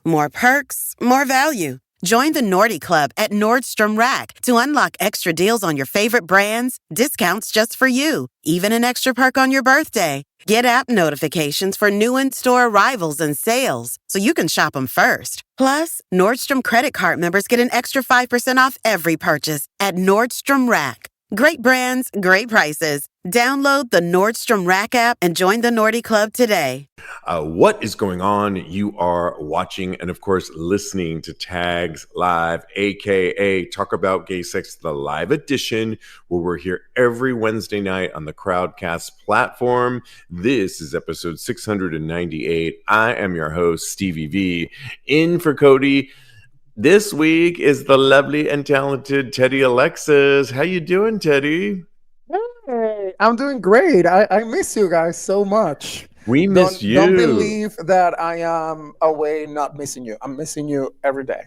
More perks, more value. Join the Nordy Club at Nordstrom Rack to unlock extra deals on your favorite brands, discounts just for you, even an extra perk on your birthday. Get app notifications for new in-store arrivals and sales so you can shop them first. Plus, Nordstrom credit card members get an extra 5% off every purchase at Nordstrom Rack. Great brands, great prices. Download the Nordstrom Rack app and join the Nordy Club today. What is going on? You are watching and, of course, listening to Tags Live, a.k.a. Talk About Gay Sex, the live edition, where we're here every Wednesday night on the Crowdcast platform. This is episode 698. I am your host, Stevie V. In for Cody this week is the lovely and talented Teddy Alexis. How you doing, Teddy? Hey, I'm doing great. I miss you guys so much. We miss you. Don't believe that I am away not missing you. I'm missing you every day.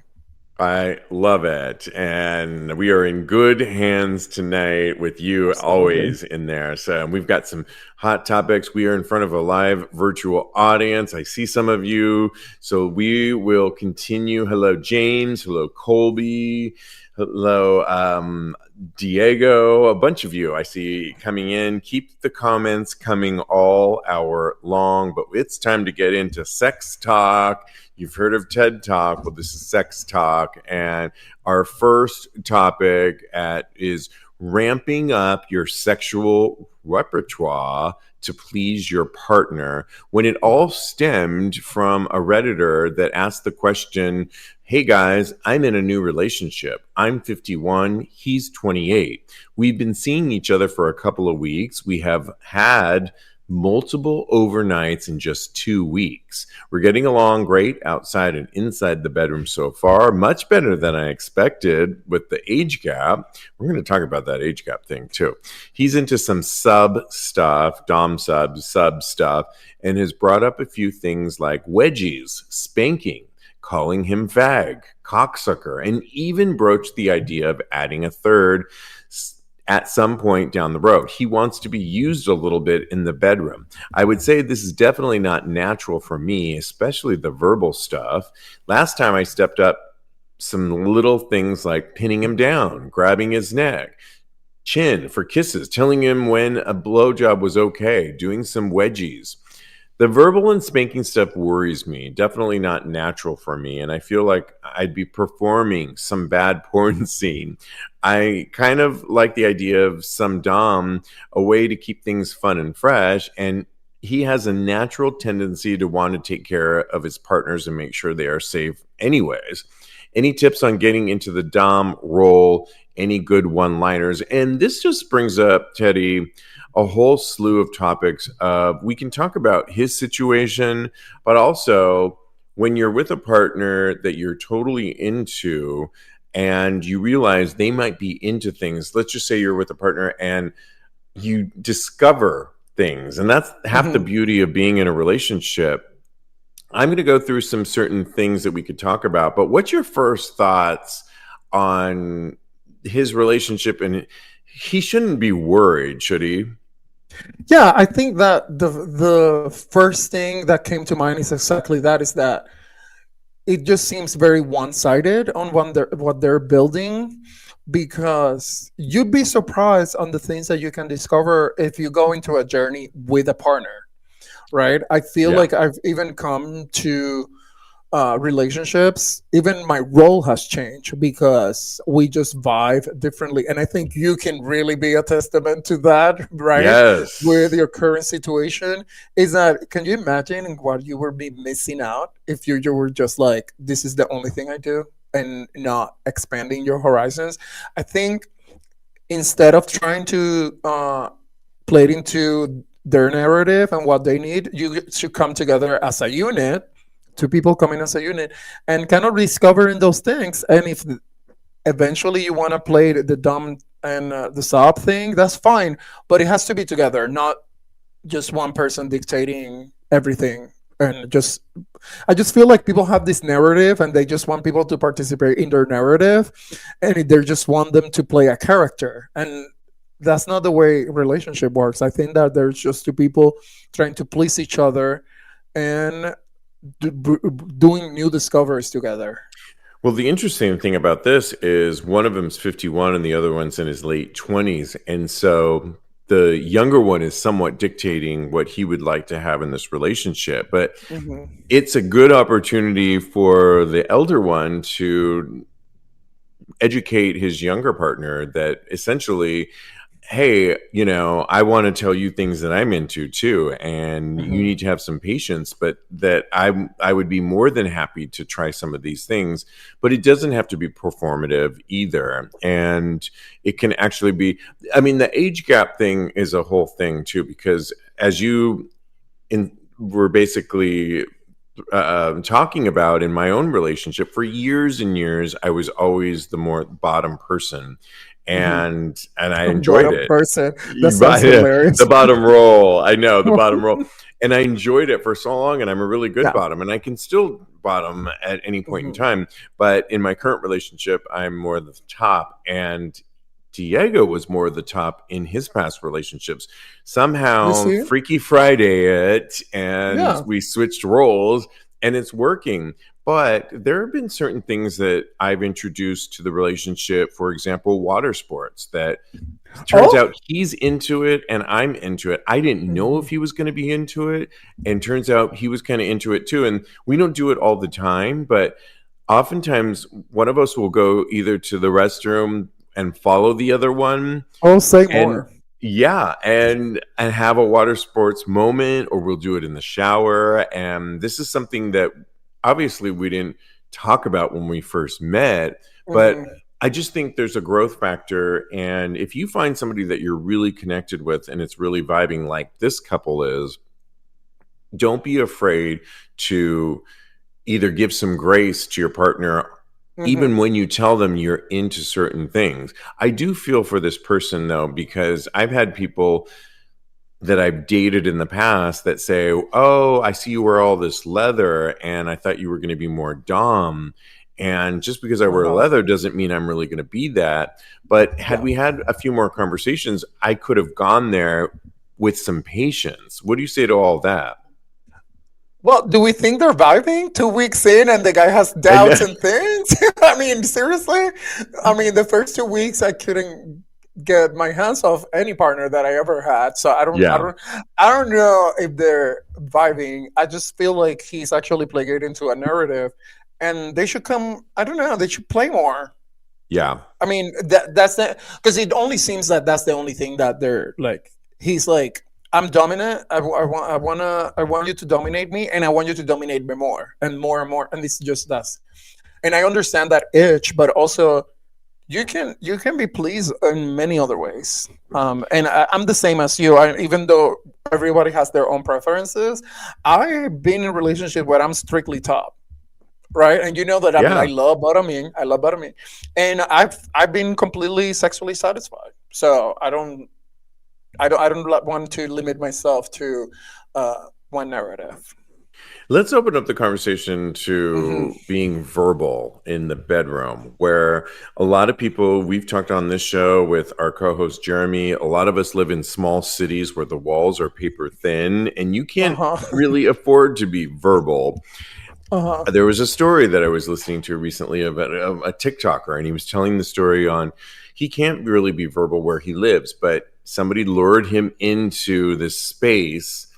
I love it. And we are in good hands tonight with you always in there. So we've got some hot topics. We are in front of a live virtual audience. I see some of you. So we will continue. Hello, James. Hello, Colby. Hello, Diego. A bunch of you I see coming in. Keep the comments coming all hour long. But it's time to get into sex talk. You've heard of TED Talk. Well, this is Sex Talk. And our first topic is ramping up your sexual repertoire to please your partner, when it all stemmed from a Redditor that asked the question, hey guys, I'm in a new relationship. I'm 51, he's 28. We've been seeing each other for a couple of weeks. We have had multiple overnights in just 2 weeks. We're getting along great outside and inside the bedroom so far, much better than I expected with the age gap. We're going to talk about that age gap thing too. He's into some sub stuff, dom sub stuff, and has brought up a few things like wedgies, spanking, calling him fag, cocksucker, and even broached the idea of adding a third at some point down the road. He wants to be used a little bit in the bedroom. I would say this is definitely not natural for me, especially the verbal stuff. Last time I stepped up some little things like pinning him down, grabbing his neck, chin for kisses, telling him when a blowjob was okay, doing some wedgies. The verbal and spanking stuff worries me. Definitely not natural for me. And I feel like I'd be performing some bad porn scene. I kind of like the idea of some dom, a way to keep things fun and fresh. And he has a natural tendency to want to take care of his partners and make sure they are safe anyways. Any tips on getting into the dom role? Any good one-liners? And this just brings up, Teddy, a whole slew of topics. We can talk about his situation, but also when you're with a partner that you're totally into and you realize they might be into things. Let's just say you're with a partner and you discover things, and that's half the beauty of being in a relationship. I'm going to go through some certain things that we could talk about, but what's your first thoughts on his relationship? And he shouldn't be worried, should he? Yeah, I think that the first thing that came to mind is exactly that, is that it just seems very one-sided on what they're building, because you'd be surprised on the things that you can discover if you go into a journey with a partner, right? I feel like I've even come to relationships, even my role has changed because we just vibe differently. And I think you can really be a testament to that, right? Yes. With your current situation, is that, can you imagine what you would be missing out if you were just like, this is the only thing I do, and not expanding your horizons? I think instead of trying to play it into their narrative and what they need, you should come together as a unit, two people coming as a unit, and kind of discovering those things. And if eventually you want to play the dumb and the sob thing, that's fine. But it has to be together, not just one person dictating everything. And I just feel like people have this narrative and they just want people to participate in their narrative, and they just want them to play a character. And that's not the way relationship works. I think that there's just two people trying to please each other, and doing new discoveries together. Well, the interesting thing about this is one of them's 51 and the other one's in his late 20s. And so the younger one is somewhat dictating what he would like to have in this relationship. But it's a good opportunity for the elder one to educate his younger partner that essentially, hey, I want to tell you things that I'm into too, and you need to have some patience, but that I would be more than happy to try some of these things, but it doesn't have to be performative either. And it can actually be, the age gap thing is a whole thing too, because as you were basically talking about in my own relationship, for years and years, I was always the more bottom person. And I enjoyed it. Person. That sounds hilarious. The bottom roll. I know, the bottom roll. And I enjoyed it for so long, and I'm a really good bottom, and I can still bottom at any point in time. But in my current relationship, I'm more the top, and Diego was more the top in his past relationships. Somehow, Freaky Friday it, and we switched roles, and it's working. But there have been certain things that I've introduced to the relationship, for example, water sports, that turns out he's into it and I'm into it. I didn't know if he was going to be into it, and turns out he was kind of into it too. And we don't do it all the time, but oftentimes one of us will go either to the restroom and follow the other one. Oh, say more. Yeah, and have a water sports moment, or we'll do it in the shower. And this is something that obviously we didn't talk about when we first met, but I just think there's a growth factor. And if you find somebody that you're really connected with and it's really vibing like this couple is, don't be afraid to either give some grace to your partner, even when you tell them you're into certain things. I do feel for this person though, because I've had people that I've dated in the past that say, oh, I see you wear all this leather and I thought you were going to be more dom. And just because I wear leather doesn't mean I'm really going to be that. But had we had a few more conversations, I could have gone there with some patience. What do you say to all that? Well, do we think they're vibing 2 weeks in and the guy has doubts and things? I mean, seriously? The first 2 weeks I couldn't get my hands off any partner that I ever had. So I don't know if they're vibing. I just feel like he's actually playing it into a narrative, and they should come. I don't know. They should play more. Yeah. That's because it only seems that that's the only thing that they're like. He's like, I'm dominant. I want you to dominate me, and I want you to dominate me more and more and more. And it's just that. And I understand that itch, but also you can be pleased in many other ways. And I'm the same as you. Even though everybody has their own preferences, I've been in a relationship where I'm strictly top, right? And you know that I love bottoming. And I've been completely sexually satisfied. So I don't want to limit myself to one narrative. Let's open up the conversation to being verbal in the bedroom, where a lot of people, we've talked on this show with our co-host Jeremy, a lot of us live in small cities where the walls are paper thin and you can't really afford to be verbal. There was a story that I was listening to recently about a TikToker, and he was telling the story on he can't really be verbal where he lives, but somebody lured him into this space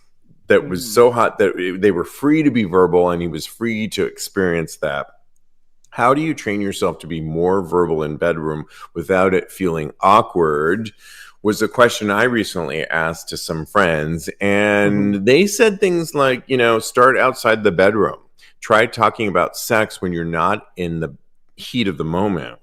that was so hot that they were free to be verbal, and he was free to experience that. How do you train yourself to be more verbal in bedroom without it feeling awkward? Was a question I recently asked to some friends, and they said things like, start outside the bedroom. Try talking about sex when you're not in the heat of the moment.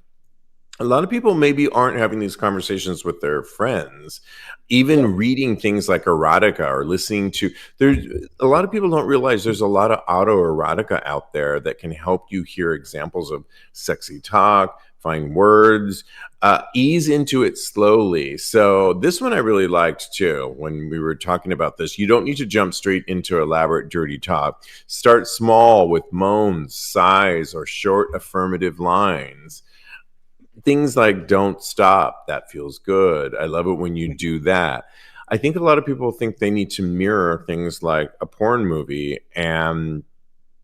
A lot of people maybe aren't having these conversations with their friends, even reading things like erotica or listening to, there's a lot of people don't realize there's a lot of autoerotica out there that can help you hear examples of sexy talk, find words, ease into it slowly. So this one I really liked too. When we were talking about this, you don't need to jump straight into elaborate dirty talk. Start small with moans, sighs, or short affirmative lines. Things like don't stop, that feels good. I love it when you do that. I think a lot of people think they need to mirror things like a porn movie, and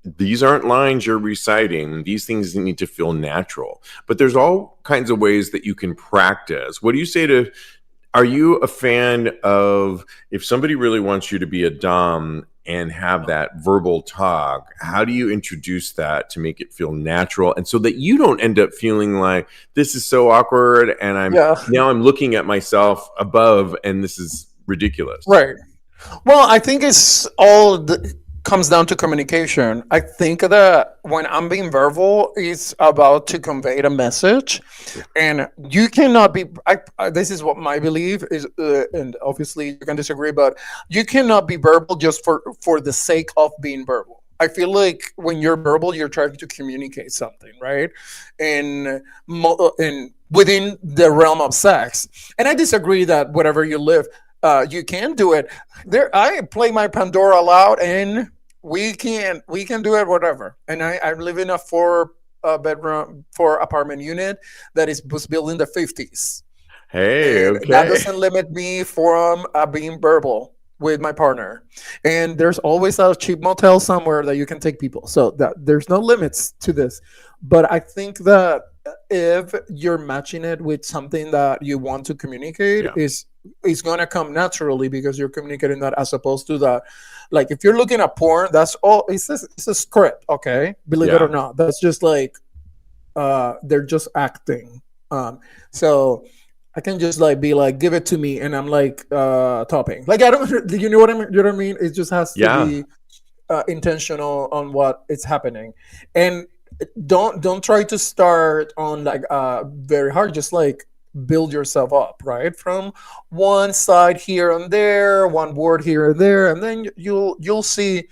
these aren't lines you're reciting. These things need to feel natural. But there's all kinds of ways that you can practice. What do you say to, are you a fan of, if somebody really wants you to be a dom and have that verbal talk, how do you introduce that to make it feel natural, and so that you don't end up feeling like this is so awkward and I'm looking at myself above and this is ridiculous? Right. Well, I think it's all comes down to communication. I think that when I'm being verbal, it's about to convey a message, and you cannot be. This is what my belief is, and obviously you can disagree, but you cannot be verbal just for the sake of being verbal. I feel like when you're verbal, you're trying to communicate something, right? And within the realm of sex, and I disagree that whatever you live. You can do it. There, I play my Pandora loud, and we can do it whatever. And I live in a four apartment unit that was built in the 50s. Hey, And okay. that doesn't limit me from being verbal with my partner. And there's always a cheap motel somewhere that you can take people. So that there's no limits to this. But I think that if you're matching it with something that you want to communicate, Yeah. is gonna come naturally because you're communicating that, as opposed to that. Like if you're looking at porn, that's all. It's a script, okay? Believe it Yeah. or not, that's just like they're just acting. So I can just like be like, give it to me, and I'm like topping. Like I don't, you know what I mean? You know what I mean? It just has to Yeah. be intentional on what is happening, and don't try to start on like very hard. Just like build yourself up, right? From one side here and there, one word here and there, and then you'll see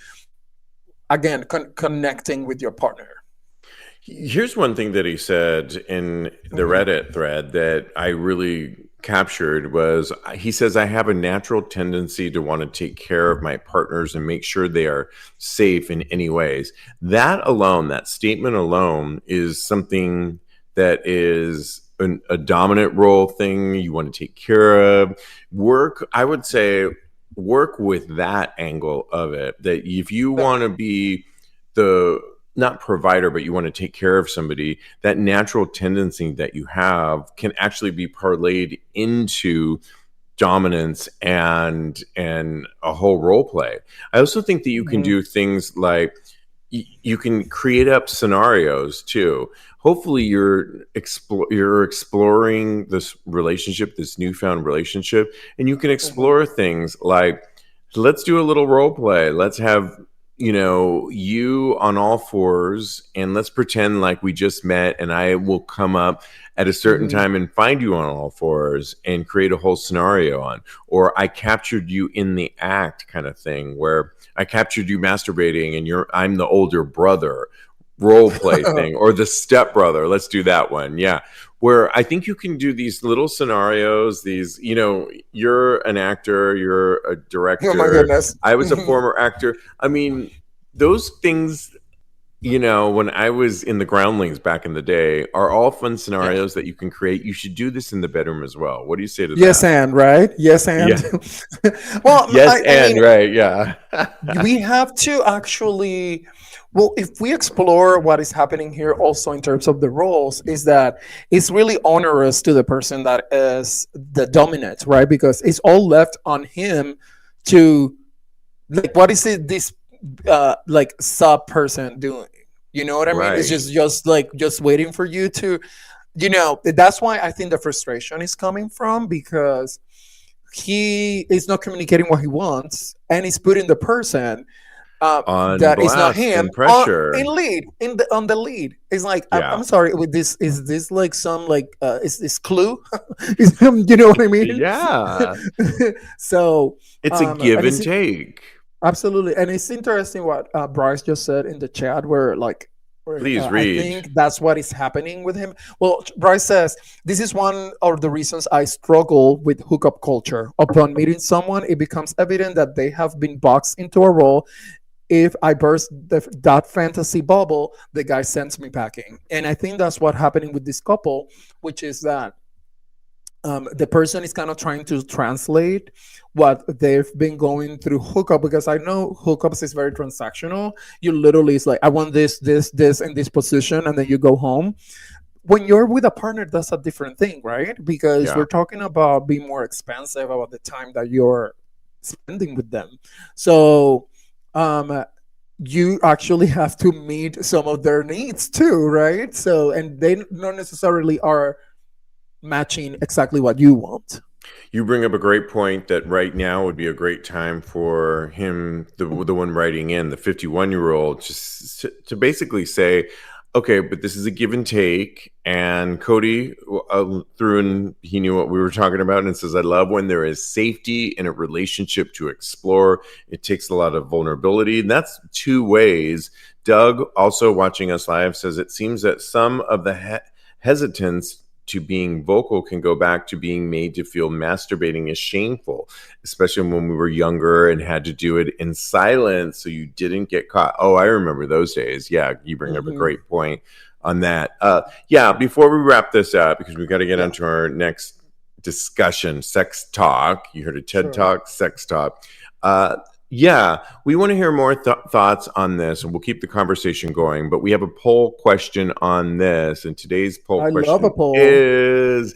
again connecting with your partner. Here's one thing that he said in the Reddit thread that I really captured was, he says, I have a natural tendency to want to take care of my partners and make sure they are safe in any ways. That alone, that statement alone, is something that is a dominant role thing you want to take care of. I would say, work with that angle of it. That if you want to be the, not provider, but you want to take care of somebody, that natural tendency that you have can actually be parlayed into dominance and a whole role play. I also think that you can do things like you can create up scenarios too. Hopefully you're exploring this relationship, this newfound relationship, and you can explore things like, let's do a little role play. Let's have, you on all fours, and let's pretend like we just met, and I will come up at a certain time and find you on all fours and create a whole scenario on, or I captured you in the act kind of thing, where I captured you masturbating and I'm the older brother role play thing, or the step brother. Let's do that one. Yeah. Where I think you can do these little scenarios, you're an actor, you're a director. Oh my goodness. I was a former actor. I mean, those things, when I was in the Groundlings back in the day, are all fun scenarios that you can create. You should do this in the bedroom as well. What do you say to that? Yes, and right. Yes, and. Yeah. Well, yes, I mean, right. Yeah. we have to actually. Well, if we explore what is happening here also in terms of the roles, is that it's really onerous to the person that is the dominant, right? Because it's all left on him to, like, what is it this like sub person doing? You know what I mean? Right. It's just waiting for you to, that's why I think the frustration is coming from, because he is not communicating what he wants, and he's putting the person on that blast is not him and pressure on the lead. It's like, Yeah. I'm sorry, with this, is this like some like is this Clue? You know what I mean? Yeah. So It's a give and take. absolutely, and it's interesting what Bryce just said in the chat, where Please read. I think that's what is happening with him. Well, Bryce says, this is one of the reasons I struggle with hookup culture. Upon meeting someone, it becomes evident that they have been boxed into a role. If I burst that fantasy bubble, the guy sends me packing. And I think that's what's happening with this couple, which is that the person is kind of trying to translate what they've been going through hookup, because I know hookups is very transactional. You literally, it's like, I want this in this position, and then you go home. When you're with a partner, that's a different thing, right? Because Yeah. we're talking about being more expensive about the time that you're spending with them. So you actually have to meet some of their needs too, right? So, and they not necessarily are matching exactly what you want. You bring up a great point that right now would be a great time for him, the one writing in, the 51-year-old, just to basically say, okay, but this is a give and take. And Cody threw in, he knew what we were talking about, and says, I love when there is safety in a relationship to explore. It takes a lot of vulnerability, and that's two ways. Doug, also watching us live, says it seems that some of the hesitance to being vocal can go back to being made to feel masturbating is shameful, especially when we were younger and had to do it in silence so you didn't get caught. Oh, I remember those days. Yeah, you bring up a great point on that. Yeah, before we wrap this up, because we've got to get onto our next discussion, sex talk. You heard a TED Talk, sex talk. Yeah, we want to hear more thoughts on this, and we'll keep the conversation going. But we have a poll question on this, and today's poll I question love a poll. is: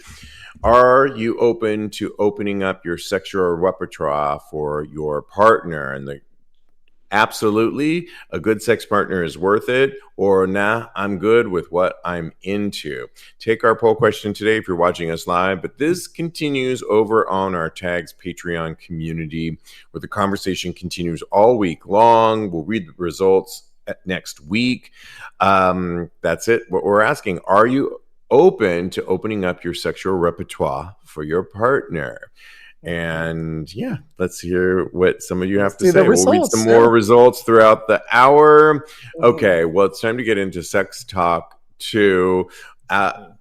are you open to opening up your sexual repertoire for your partner? And the absolutely, a good sex partner is worth it, or nah, I'm good with what I'm into. Take our poll question today if you're watching us live, but this continues over on our Tags Patreon community, where the conversation continues all week long. We'll read the results next week. That's it. What we're asking: are you open to opening up your sexual repertoire for your partner? And yeah, let's hear what some of you have to say. We'll read some more results throughout the hour. Okay, well, it's time to get into sex talk too.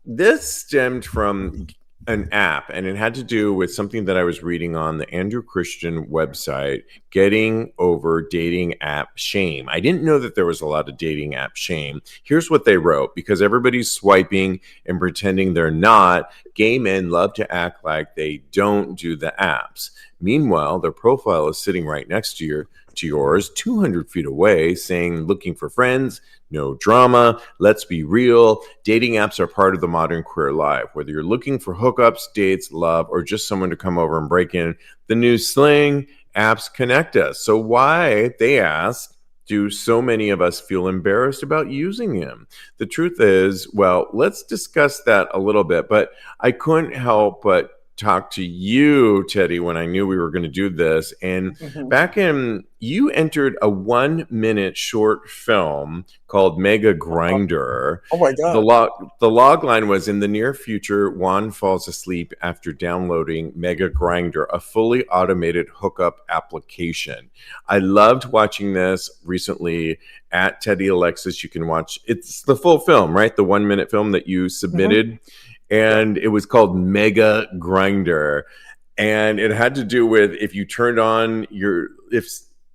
This stemmed from an app, and it had to do with something that I was reading on the Andrew Christian website, Getting Over Dating App Shame. I didn't know that there was a lot of dating app shame. Here's what they wrote: because everybody's swiping and pretending they're not, gay men love to act like they don't do the apps. Meanwhile, their profile is sitting right next to yours, 200 feet away, saying, looking for friends, no drama, let's be real. Dating apps are part of the modern queer life. Whether you're looking for hookups, dates, love, or just someone to come over and break in, the new slang, apps connect us. So why, they ask, do so many of us feel embarrassed about using them? The truth is, well, let's discuss that a little bit, but I couldn't help but talk to you, Teddy, when I knew we were going to do this. And back in, you entered a 1-minute short film called Mega Grinder. Oh my God. The log line was: in the near future, Juan falls asleep after downloading Mega Grinder, a fully automated hookup application. I loved watching this recently at Teddy Alexis. You can watch, it's the full film, right? The 1-minute film that you submitted. And it was called Mega Grinder. And it had to do with if you turned on if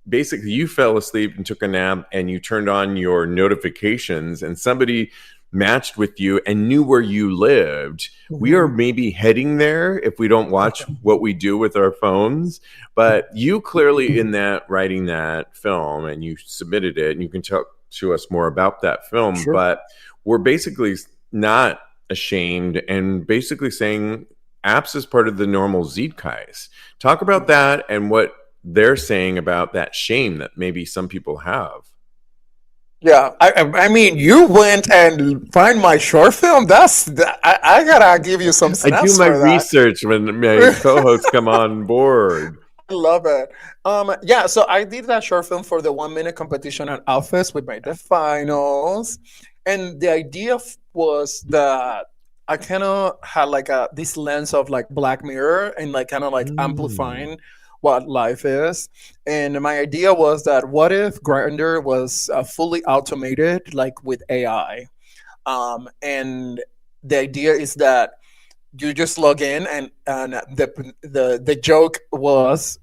basically you fell asleep and took a nap and you turned on your notifications and somebody matched with you and knew where you lived. We are maybe heading there if we don't watch what we do with our phones. But you clearly in that writing that film, and you submitted it, and you can talk to us more about that film. Sure. But we're basically not ashamed and basically saying apps is part of the normal Zeitgeist. Talk about that and what they're saying about that shame that maybe some people have. Yeah, I mean, you went and find my short film. I gotta give you some snaps. I do my for that. research when my co-hosts come on board. I love it. Yeah, so I did that short film for the 1-minute competition at Alphas. We made the finals, and the idea was that I kind of had like this lens of like Black Mirror and like kind of like amplifying what life is. And my idea was that what if Grindr was fully automated, like with AI? And the idea is that you just log in, and the joke was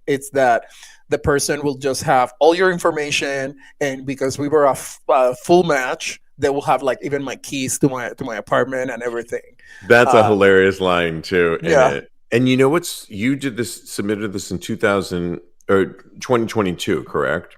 it's that the person will just have all your information, and because we were a full match, they will have like even my keys to my apartment and everything. That's a Uh, hilarious line too in yeah, it. And you know what's you did this submitted this in 2000 or 2022, correct?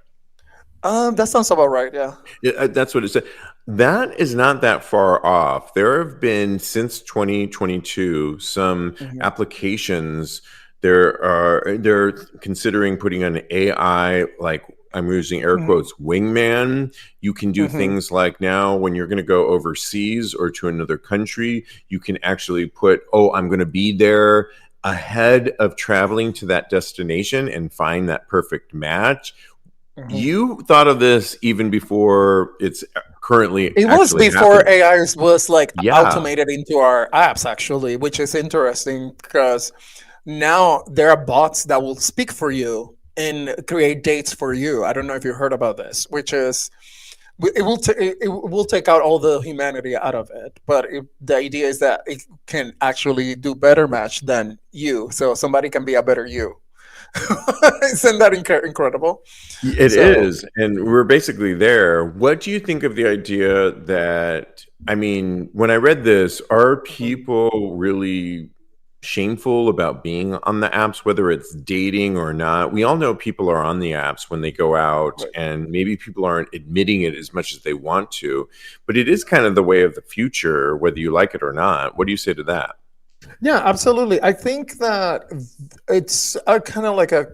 that sounds about right. Yeah. Yeah, that's what it said. That is not that far off. There have been since 2022 some Hmm. applications. They're considering putting an AI, like I'm using air Hmm. quotes, wingman. You can do Hmm. things like now when you're going to go overseas or to another country, you can actually put, oh, I'm going to be there ahead of traveling to that destination and find that perfect match. Hmm. You thought of this even before it's currently It was actually before happening. AI was like Yeah. automated into our apps, actually, which is interesting because now there are bots that will speak for you and create dates for you. I don't know if you heard about this, which is it will take out all the humanity out of it, but the idea is that it can actually do better match than you, so somebody can be a better you. Isn't that incredible? It So is. And we're basically there. What do you think of the idea that, I mean, when I read this, are people really shameful about being on the apps, whether it's dating or not? We all know people are on the apps when they go out, right. and maybe people aren't admitting it as much as they want to, but it is kind of the way of the future, whether you like it or not. What do you say to that? Yeah, absolutely. I think that it's a kind of like a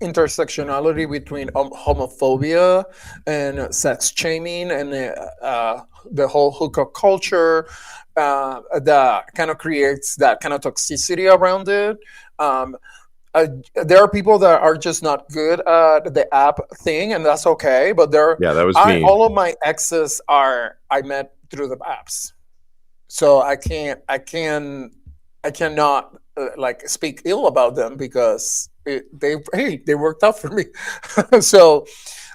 intersectionality between homophobia and sex shaming and the whole hookup culture that kind of creates that kind of toxicity around it. Um, uh, there are people that are just not good at the app thing, and that's okay. But Yeah, that was me. all of my exes are I met through the apps, so I cannot like speak ill about them because they worked out for me. So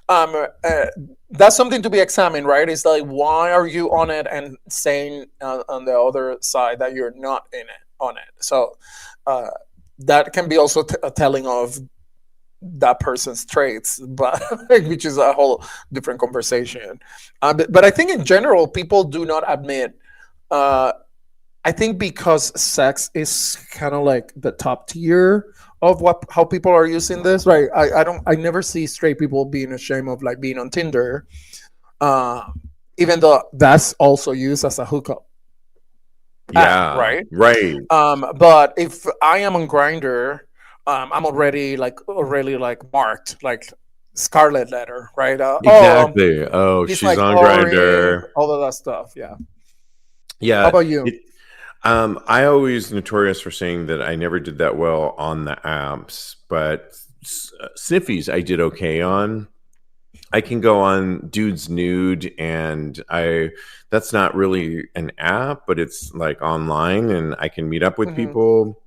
um, uh, that's something to be examined, right? It's like, why are you on it and saying on the other side that you're not in it on it? So uh, that can be also a telling of that person's traits, but which is a whole different conversation. But I think in general, people do not admit. Uh, I think because sex is kind of like the top tier of what how people are using this, right? I never see straight people being ashamed of like being on Tinder, uh, even though that's also used as a hookup app, Yeah, right? right. But if I am on Grinder, I'm already like marked like scarlet letter, right? Exactly. Oh, He's she's like on boring, Grinder. all of that stuff. Yeah. How Yeah. about you? It, I always notorious for saying that I never did that well on the apps, but Sniffies I did okay on. I can go on Dude's Nude, and I that's not really an app, but it's like online, and I can meet up with Hmm. people.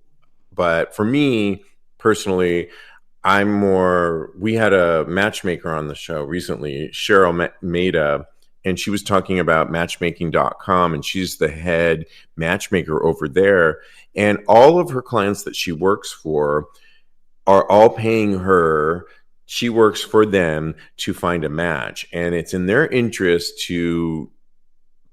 But for me personally, I'm more. We had a matchmaker on the show recently, Cheryl Maida, and she was talking about matchmaking.com, and she's the head matchmaker over there. And all of her clients that she works for are all paying her. She works for them to find a match, and it's in their interest to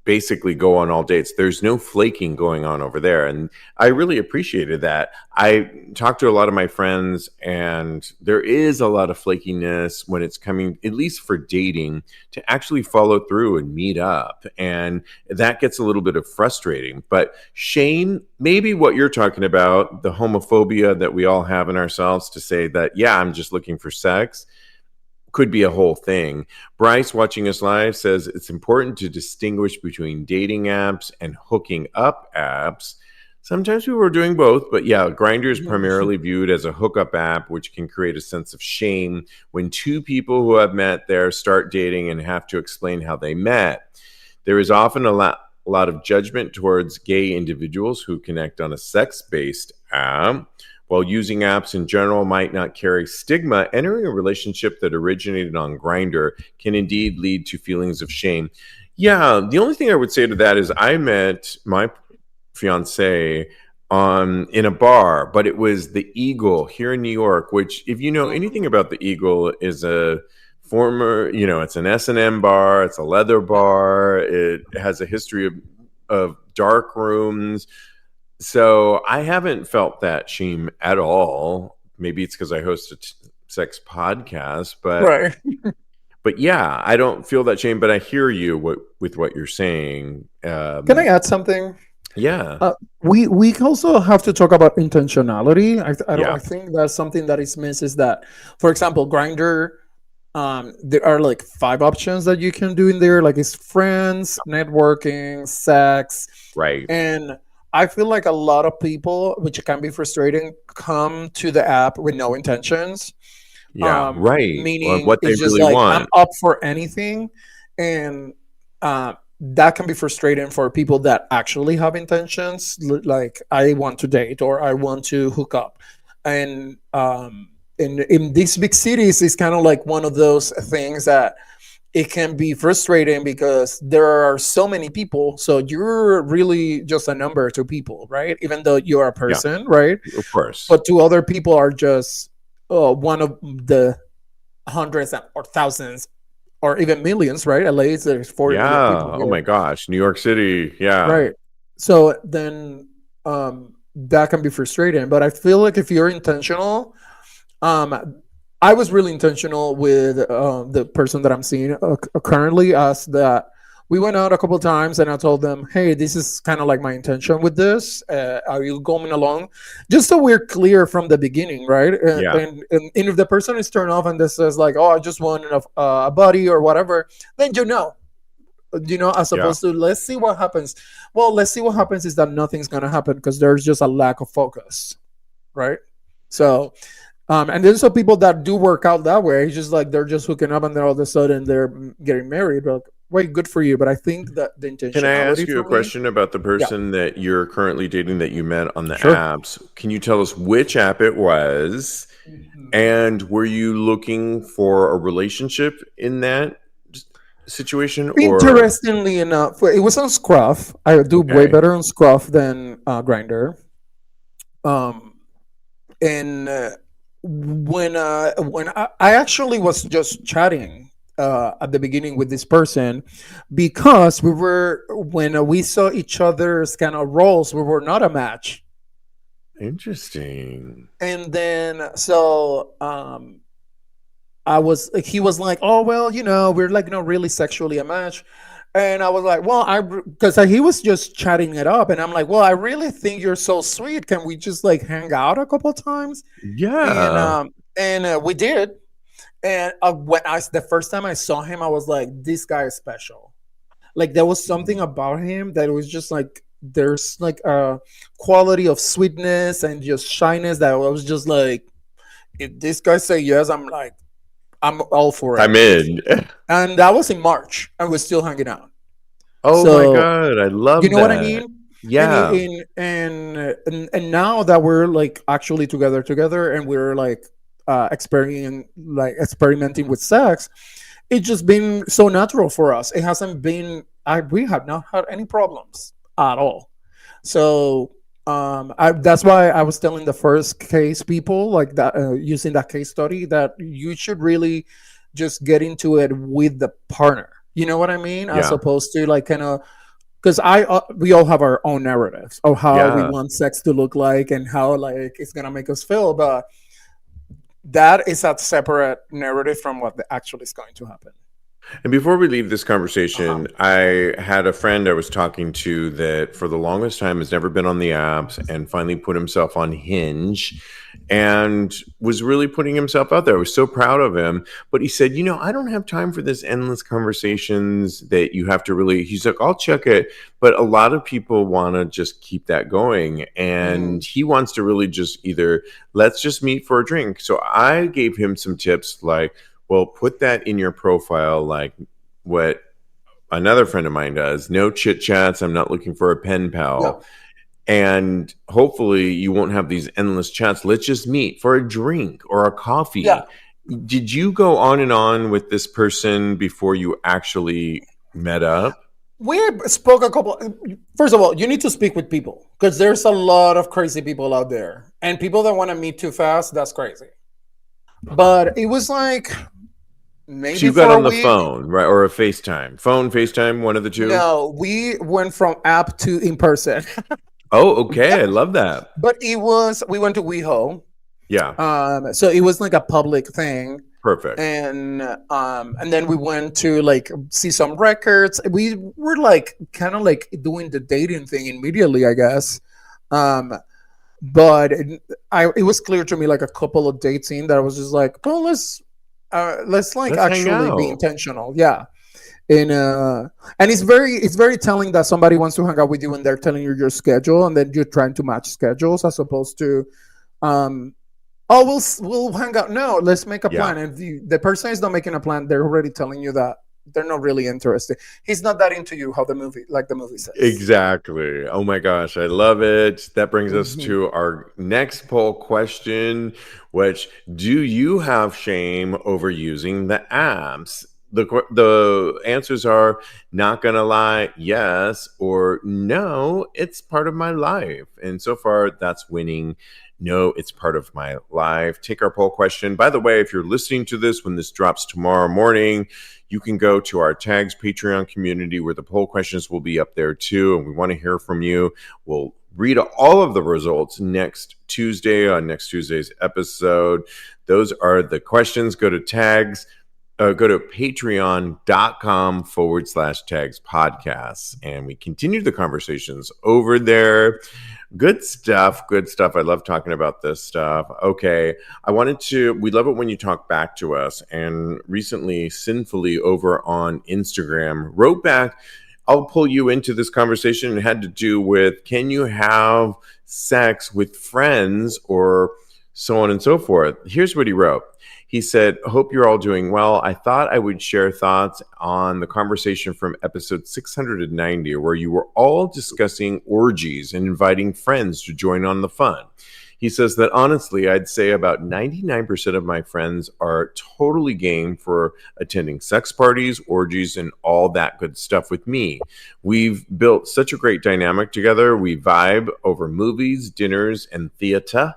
basically go on all dates. There's no flaking going on over there. And I really appreciated that. I talked to a lot of my friends, and there is a lot of flakiness when it's coming, at least for dating, to actually follow through and meet up. And that gets a little bit of frustrating. But Shane, maybe what you're talking about, the homophobia that we all have in ourselves to say that, yeah, I'm just looking for sex, could be a whole thing. Bryce, watching us live, says it's important to distinguish between dating apps and hooking up apps. Sometimes people are doing both, but yeah, Grindr is primarily viewed as a hookup app, which can create a sense of shame when two people who have met there start dating and have to explain how they met. There is often a lot of judgment towards gay individuals who connect on a sex based app. While using apps in general might not carry stigma, entering a relationship that originated on Grindr can indeed lead to feelings of shame. Yeah, the only thing I would say to that is I met my fiance on in a bar, but it was the Eagle here in New York, which, if you know anything about the Eagle, is a former, it's an S&M bar, it's a leather bar, it has a history of dark rooms. So I haven't felt that shame at all. Maybe it's because I host a sex podcast, Right. but yeah, I don't feel that shame. But I hear you with what you're saying. Can I add something? Yeah, We also have to talk about intentionality. I yeah, think that's something that is missed. Is that, for example, Grinder. There are like 5 options that you can do in there. Like it's friends, networking, sex, right. and I feel like a lot of people, which can be frustrating, come to the app with no intentions. Yeah, right. Or Meaning what they it's just really like I'm want. up for anything, and that can be frustrating for people that actually have intentions, like I want to date or I want to hook up, and in these big cities, it's kind of like one of those things that it can be frustrating because there are so many people. So you're really just a number to people, right? Even though you're a Yeah, person, right? of course. But to other people are just one of the hundreds or thousands or even millions, right? LA is there's 40 million people Yeah. Oh here, my gosh. New York City. Yeah. right? So then that can be frustrating. But I feel like if you're intentional, I was really intentional with the person that I'm seeing currently. As that we went out a couple of times, and I told them, "Hey, this is kind of like my intention with this. Are you going along?" Just so we're clear from the beginning, right? Yeah. And if the person is turned off and this says like, "Oh, I just want a buddy" or whatever, then as Yeah. opposed to let's see what happens. Well, let's see what happens is that nothing's gonna happen because there's just a lack of focus, right? So and then some people that do work out that way, it's just like they're just hooking up and then all of a sudden they're getting married. Like, wait, good for you. But I think that the Can I ask intentionality you a for me, question about the yeah, person that you're currently dating that you met on the sure. apps? Can you tell us which app it was? And were you looking for a relationship in that situation or Interestingly enough, it was on Scruff. I do way okay. better on Scruff than Grinder. Um, and when I actually was just chatting at the beginning with this person because we were when we saw each other's kind of roles, we were not a match. Interesting. And then so he was like, oh well, we're like not really sexually a match. And I was like, well, because he was just chatting it up, and I'm like, well, I really think you're so sweet. Can we just like hang out a couple of times? And Yeah. we did. And the first time I saw him, I was like, this guy is special. Like there was something about him that was just like there's like a quality of sweetness and just shyness that I was just like, if this guy say yes, I'm like, I'm all for it. I'm in. And that was in March, and we're still hanging out. Oh my So God. I you love know what I that. mean? And Yeah. now that we're like actually together, and we're like experimenting with sex, it's just been so natural for us. It hasn't been. We have not had any problems at all. So that's why I was telling the first case people like that using that case study that you should really just get into it with the partner. You know what I mean? As Yeah. opposed to like kind of because we all have our own narratives of how we Yeah. want sex to look like and how like it's gonna make us feel, but that is a separate narrative from what actually is going to happen. And before we leave this Uh-huh. conversation, I had a friend I was talking to that for the longest time has never been on the apps and finally put himself on Hinge and was really putting himself out there. I was so proud of him. But he said, I don't have time for this endless conversations that you have to really, he's like, I'll check it. But a lot of people want to just keep that going. Mm, And he wants to really just either let's just meet for a drink. So I gave him some tips like, well, put that in your profile, like what another friend of mine does. No chit chats. I'm not looking for a pen yeah, pal. And hopefully you won't have these endless chats. Let's just meet for a drink or a yeah. coffee. Did you go on and on with this person before you actually met up? We spoke a couple. First of all, you need to speak with people because there's a lot of crazy people out there, and people that want to meet too fast. That's crazy. But it was like maybe So you got for a on the week. phone, right? Or a FaceTime? Phone, FaceTime, one of the two? No, we went from app to in person. Oh, okay. I love that. But we went to WeHo. Yeah. So it was like a public thing. Perfect. And then we went to like see some records. We were like kind of like doing the dating thing immediately, I guess. Um, but it was clear to me like a couple of dates in that I was just like, oh, let's like Let's hang actually be out. intentional, yeah. And it's very telling that somebody wants to hang out with you and they're telling you your schedule and then you're trying to match schedules as opposed to um oh, we'll hang out. No, let's make a Yeah. plan. And the person is not making a plan, they're already telling you that they're not really interested. He's not that into you, how the movie says. Exactly. Oh my gosh, I love it. That brings us Mhm. to our next poll question, which do you have shame over using the apps? The answers are not gonna lie, yes, or no, it's part of my life. And so far, that's winning. No, it's part of my life. Take our poll question. By the way, if you're listening to this when this drops tomorrow morning, you can go to our Tags Patreon community where the poll questions will be up there too. And we want to hear from you. We'll read all of the results next Tuesday on next Tuesday's episode. Those are the questions. Go to patreon.com/tags podcasts. And we continue the conversations over there. Good stuff. Good stuff. I love talking about this stuff. Okay. We love it when you talk back to us. And recently, Sinfully over on Instagram wrote back, I'll pull you into this conversation. It had to do with, can you have sex with friends or so on and so forth? Here's what he wrote. He said, hope you're all doing well. I thought I would share thoughts on the conversation from episode 690, where you were all discussing orgies and inviting friends to join on the fun. He says that honestly, I'd say about 99% of my friends are totally game for attending sex parties, orgies, and all that good stuff with me. We've built such a great dynamic together. We vibe over movies, dinners, and theater.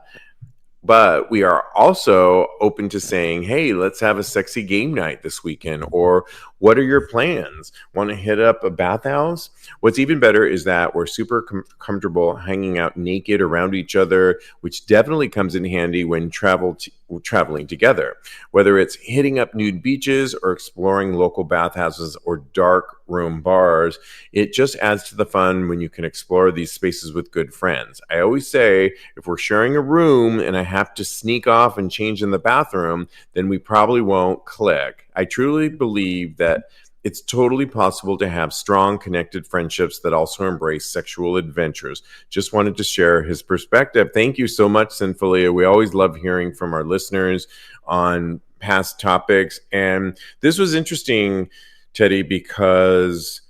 But we are also open to saying, hey, let's have a sexy game night this weekend. Or what are your plans? Want to hit up a bathhouse? What's even better is that we're super comfortable hanging out naked around each other, which definitely comes in handy when traveling together. Whether it's hitting up nude beaches or exploring local bathhouses or dark room bars, it just adds to the fun when you can explore these spaces with good friends. I always say, if we're sharing a room and I have to sneak off and change in the bathroom, then we probably won't click. I truly believe that it's totally possible to have strong, connected friendships that also embrace sexual adventures. Just wanted to share his perspective. Thank you so much, Sinfolia. We always love hearing from our listeners on past topics. And this was interesting, Teddy, because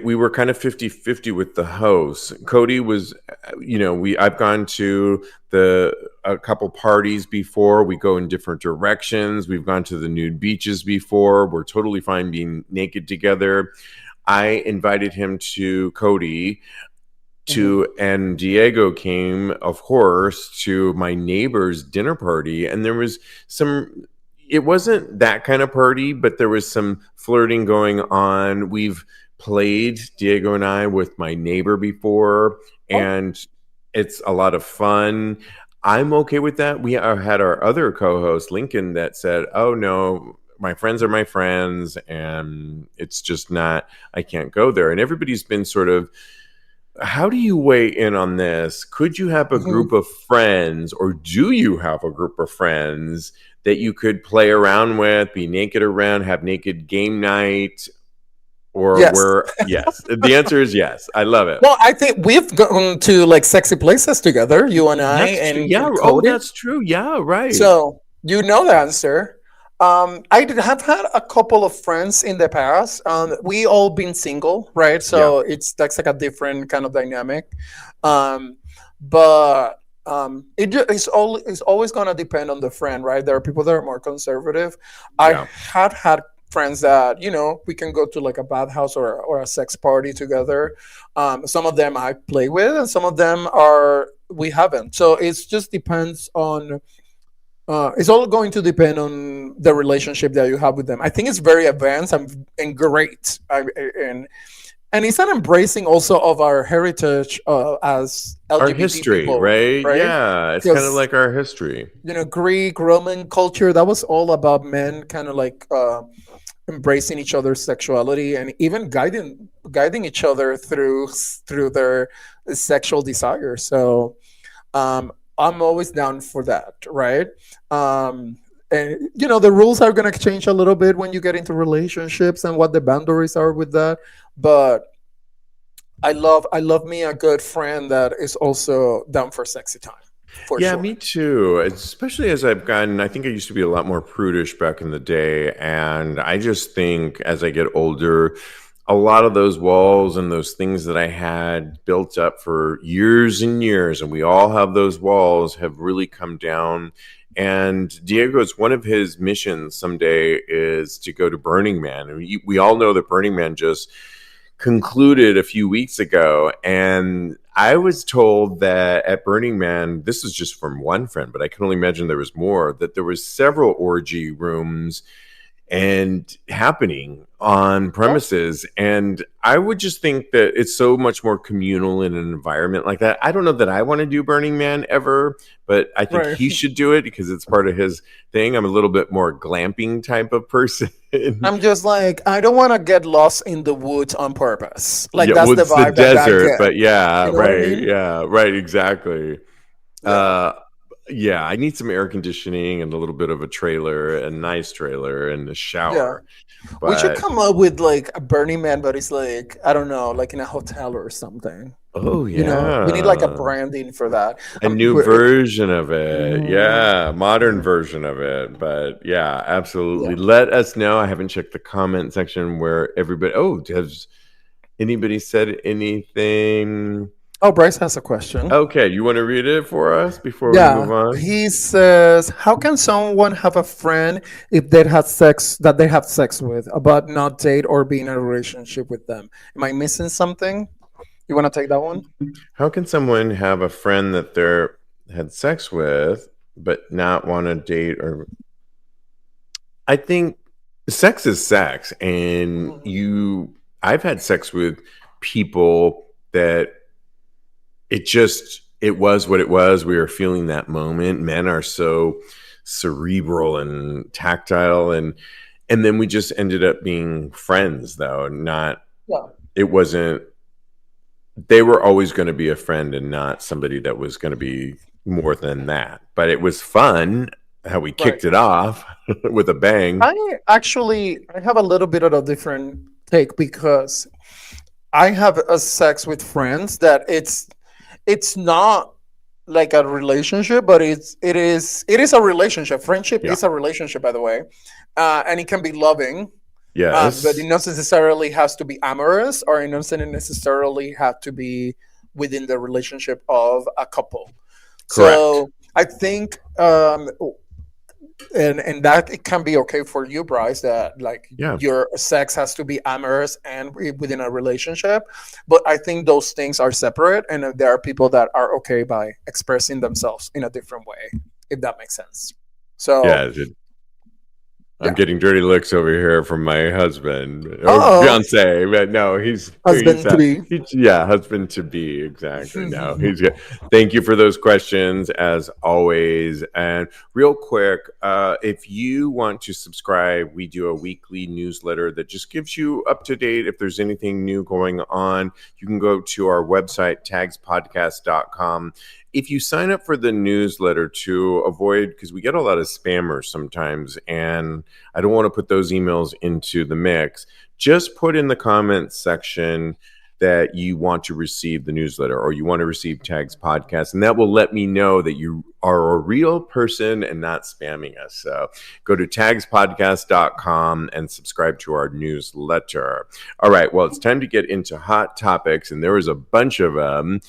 we were kind of 50-50 with the host. Cody was, I've gone to a couple parties before. We go in different directions. We've gone to the nude beaches before. We're totally fine being naked together. I invited him to Cody and Diego came, of course, to my neighbor's dinner party. And there was it wasn't that kind of party, but there was some flirting going on. We've played, Diego and I, with my neighbor before, and it's a lot of fun. I'm okay with that. We had our other co-host, Lincoln, that said, oh no, my friends are my friends, and it's just not, I can't go there. And everybody's been sort of, how do you weigh in on this? Could you have a group of friends, or do you have a group of friends that you could play around with, be naked around, have naked game night? Or Yes. yes. The answer is yes. I love it. Well, I think we've gone to like sexy places together, you and I, That's true. and Yeah. Cody. Oh, that's true. Yeah, right. So you know the answer. Have had a couple of friends in the past. We all been single, right? So that's like a different kind of dynamic. But it's always gonna depend on the friend, right? There are people that are more conservative. I had friends that we can go to like a bathhouse or a sex party together. Some of them I play with, and some of them we haven't. So it just depends on It's all going to depend on the relationship that you have with them. I think it's very advanced and great. And it's an embracing also of our heritage as Our LGBT history, people, right? right? Yeah, it's kind of Because like our history. Greek, Roman culture, that was all about men kind of like embracing each other's sexuality and even guiding each other through their sexual desire. So I'm always down for that, right? And the rules are gonna change a little bit when you get into relationships and what the boundaries are with that. But I love me a good friend that is also down for sexy time, for Yeah, sure. me too. Especially as I've gotten, I think I used to be a lot more prudish back in the day. And I just think as I get older, a lot of those walls and those things that I had built up for years and years, and we all have those walls, have really come down. And Diego's one of his missions someday is to go to Burning Man. And we all know that Burning Man just concluded a few weeks ago. And I was told that at Burning Man, this is just from one friend, but I can only imagine there was more, that there was several orgy rooms and happening on Yeah, premises. And I would just think that it's so much more communal in an environment like that. I don't know that I want to do Burning Man ever, but I think right. he should do it because it's part of his thing. I'm a little bit more glamping type of person. I'm just like, I don't want to get lost in the woods on purpose. Like Yeah, that's well, the it's the vibe that I desert, get. but yeah, You know what I right. mean? Yeah, right, exactly. Yeah. Uh, yeah, I need some air conditioning and a little bit of a trailer, a nice trailer, and a Yeah. shower. We should But come up with like a Burning Man, but it's like, I don't know, like in a hotel or something. oh We need like a yeah, branding for that. a new We're, version of it. mm, Yeah, modern mm, version of it. But yeah, absolutely. yeah. Let us know. I haven't checked the comment section where everybody. Oh, has anybody said anything? Oh, Bryce has a question. Okay, you want to read it for us before we move Yeah, on? he says, "How can someone have a friend if they have sex with, but not date or be in a relationship with them?" Am I missing something? You want to take that one? How can someone have a friend that they're had sex with but not want to date or I think sex is sex and Mhm. I've had sex with people that it was what it was. We were feeling that moment. Men are so cerebral and tactile and then we just ended up being friends though, not Yeah, it wasn't they were always going to be a friend and not somebody that was going to be more than that. But it was fun how we right. kicked it off with a bang. I have a little bit of a different take because I have a sex with friends that it's not like a relationship, but it is a relationship. Friendship Yeah. is a relationship, by the way, and it can be loving, but it Yes. not necessarily has to be amorous, or it doesn't necessarily have to be within the relationship of a couple. Correct. So I think, and that it can be okay for you, Bryce, that like Yeah. your sex has to be amorous and within a relationship. But I think those things are separate, and there are people that are okay by expressing themselves in a different way, if that makes sense. So Yeah. I'm yeah. getting dirty looks over here from my husband or Oh, fiance, but no, husband to be. yeah, husband to be exactly. No, he's good. Thank you for those questions as always. And real quick, if you want to subscribe, we do a weekly newsletter that just gives you up to date. If there's anything new going on, you can go to our website, tagspodcast.com. If you sign up for the newsletter to avoid, because we get a lot of spammers sometimes, and I don't want to put those emails into the mix, just put in the comments section that you want to receive the newsletter or you want to receive Tags Podcast, and that will let me know that you are a real person and not spamming us. So go to tagspodcast.com and subscribe to our newsletter. All right, well, it's time to get into hot topics, and there was a bunch of them,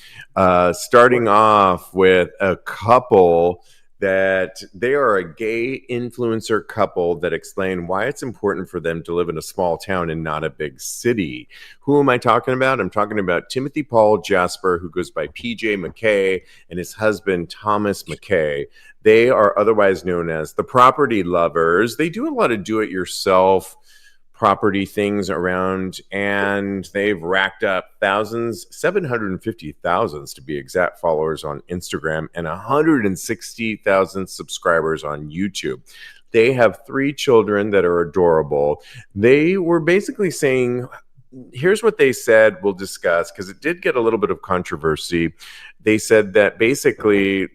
starting off with a couple that they are a gay influencer couple that explain why it's important for them to live in a small town and not a big city. Who am I talking about? I'm talking about Timothy Paul Jasper, who goes by PJ McKay, and his husband, Thomas McKay. They are otherwise known as the Property Lovers. They do a lot of do-it-yourself property things around, and they've racked up thousands, 750,000 to be exact, followers on Instagram and 160,000 subscribers on YouTube. They have 3 children that are adorable. They were basically saying, here's what they said, we'll discuss, because it did get a little bit of controversy. They said that basically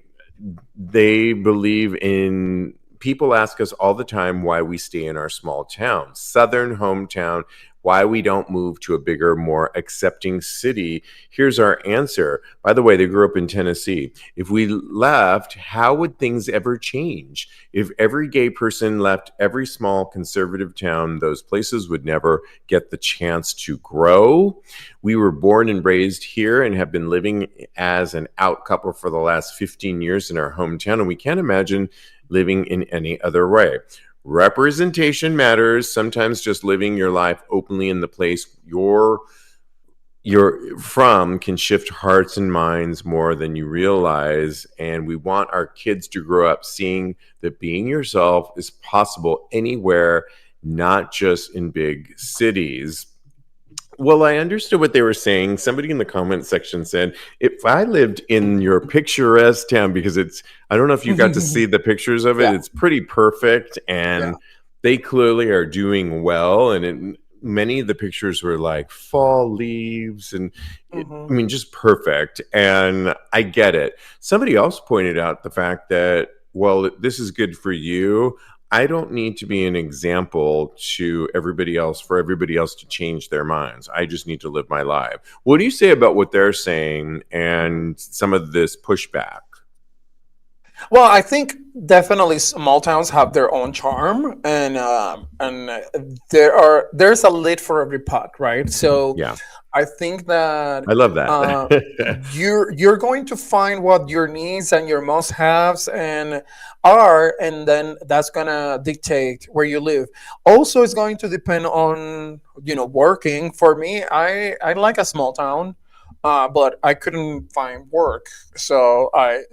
they believe in, people ask us all the time why we stay in our small town, southern hometown, why we don't move to a bigger, more accepting city. Here's our answer. By the way, they grew up in Tennessee. If we left, how would things ever change? If every gay person left every small conservative town, those places would never get the chance to grow. We were born and raised here and have been living as an out couple for the last 15 years in our hometown, and we can't imagine living in any other way. Representation matters. Sometimes just living your life openly in the place you're from can shift hearts and minds more than you realize. And we want our kids to grow up seeing that being yourself is possible anywhere, not just in big cities. Well, I understood what they were saying. Somebody in the comment section said, if I lived in your picturesque town, because I don't know if you got to see the pictures of it. Yeah. It's pretty perfect. And they clearly are doing well. And many of the pictures were like fall leaves and just perfect. And I get it. Somebody else pointed out the fact that, well, this is good for you. I don't need to be an example to everybody else for everybody else to change their minds. I just need to live my life. What do you say about what they're saying and some of this pushback? Well, I think definitely small towns have their own charm, and there's a lid for every pot, right? So yeah. I think that I love that. you're going to find what your needs and your must-haves are, and then that's gonna dictate where you live. Also, it's going to depend on working. For me, I like a small town, but I couldn't find work, so I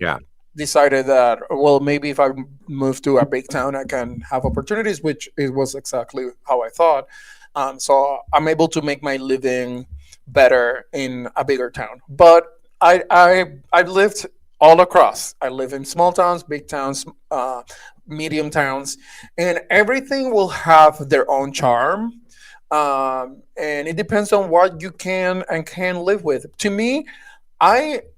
decided that, well, maybe if I move to a big town, I can have opportunities, which it was exactly how I thought. So I'm able to make my living better in a bigger town. But I've lived all across. I live in small towns, big towns, medium towns, and everything will have their own charm. And it depends on what you can and can't live with. To me,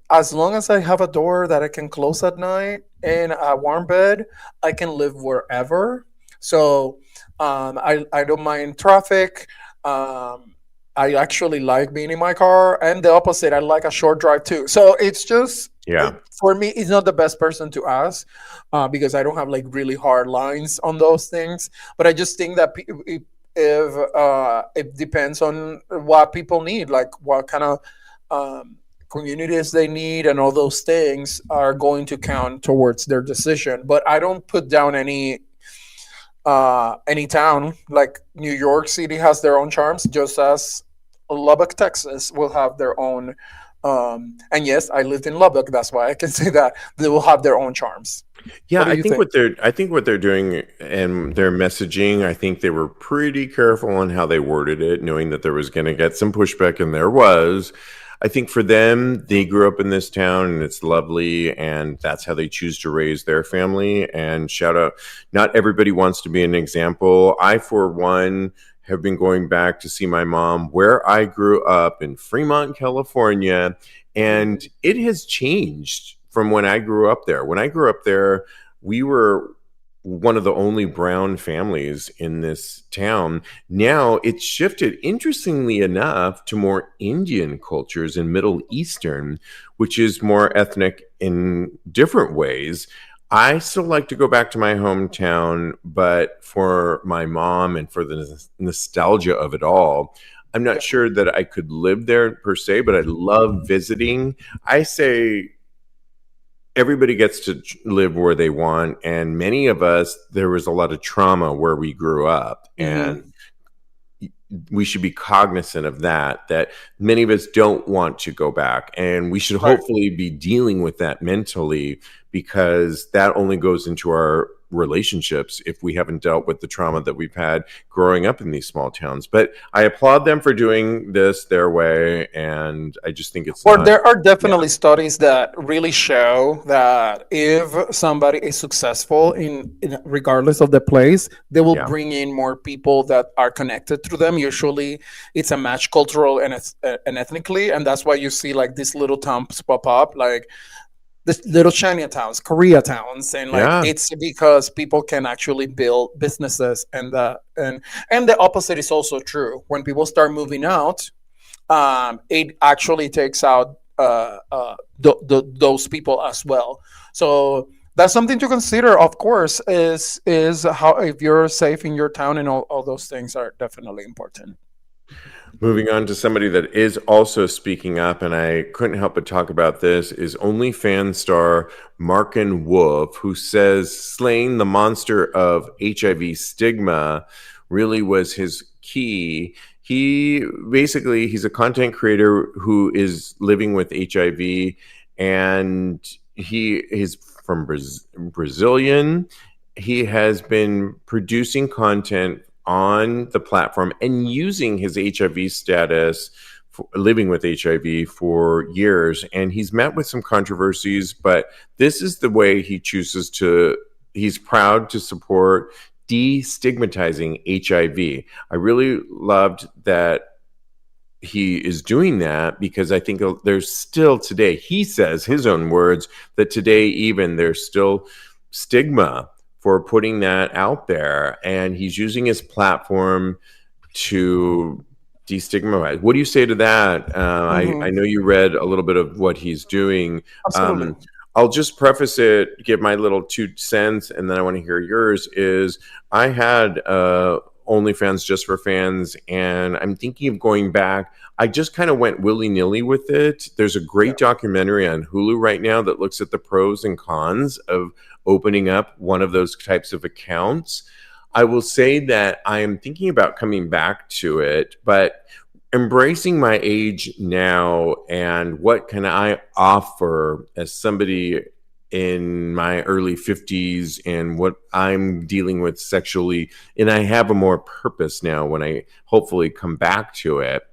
as long as I have a door that I can close at night and a warm bed, I can live wherever. So I don't mind traffic. I actually like being in my car, and the opposite, I like a short drive too. So it's just, for me, it's not the best person to ask because I don't have like really hard lines on those things. But I just think that if it depends on what people need, like what kind of communities they need, and all those things are going to count towards their decision. But I don't put down any town. Like New York City has their own charms, just as Lubbock, Texas will have their own. And yes, I lived in Lubbock. That's why I can say that they will have their own charms. Yeah, I think what they're doing and their messaging, I think they were pretty careful on how they worded it, knowing that there was going to get some pushback, and there was. I think for them, they grew up in this town and it's lovely, and that's how they choose to raise their family. And shout out, not everybody wants to be an example. I, for one, have been going back to see my mom where I grew up in Fremont, California, and it has changed from when I grew up there. When I grew up there, we were one of the only brown families in this town. Now it's shifted, interestingly enough, to more Indian cultures and Middle Eastern, which is more ethnic in different ways. I still like to go back to my hometown, but for my mom and for the nostalgia of it all, I'm not sure that I could live there per se, but I love visiting. I say everybody gets to live where they want, and many of us, there was a lot of trauma where we grew up, and we should be cognizant of that many of us don't want to go back, and we should hopefully be dealing with that mentally, because that only goes into our relationships if we haven't dealt with the trauma that we've had growing up in these small towns. But I applaud them for doing this their way, and I just think it's there are definitely studies that really show that if somebody is successful in regardless of the place, they will bring in more people that are connected to them. Usually it's a match cultural and ethnically, and that's why you see like these little towns pop up, like the little Chinatowns, Koreatowns, and it's because people can actually build businesses, and the opposite is also true. When people start moving out, it actually takes out those people as well. So that's something to consider. Of course, is how if you're safe in your town, and all those things are definitely important. Moving on to somebody that is also speaking up, and I couldn't help but talk about this, is OnlyFans star Markin Wolf, who says slaying the monster of HIV stigma really was his key. He's a content creator who is living with HIV, and he is from Brazilian. He has been producing content on the platform and using his HIV status, living with HIV for years. And he's met with some controversies, but this is the way he chooses to, he's proud to support destigmatizing HIV. I really loved that he is doing that, because I think there's still today, he says, his own words, that today even there's still stigma for putting that out there, and he's using his platform to destigmatize. What do you say to that? I know you read a little bit of what he's doing. Absolutely. I'll just preface it, give my little 2 cents, and then I want to hear yours. Is I had OnlyFans just for fans, and I'm thinking of going back. I just kind of went willy-nilly with it. There's a great documentary on Hulu right now that looks at the pros and cons of opening up one of those types of accounts. I will say that I am thinking about coming back to it, but embracing my age now and what can I offer as somebody in my early 50s and what I'm dealing with sexually, and I have a more purpose now when I hopefully come back to it.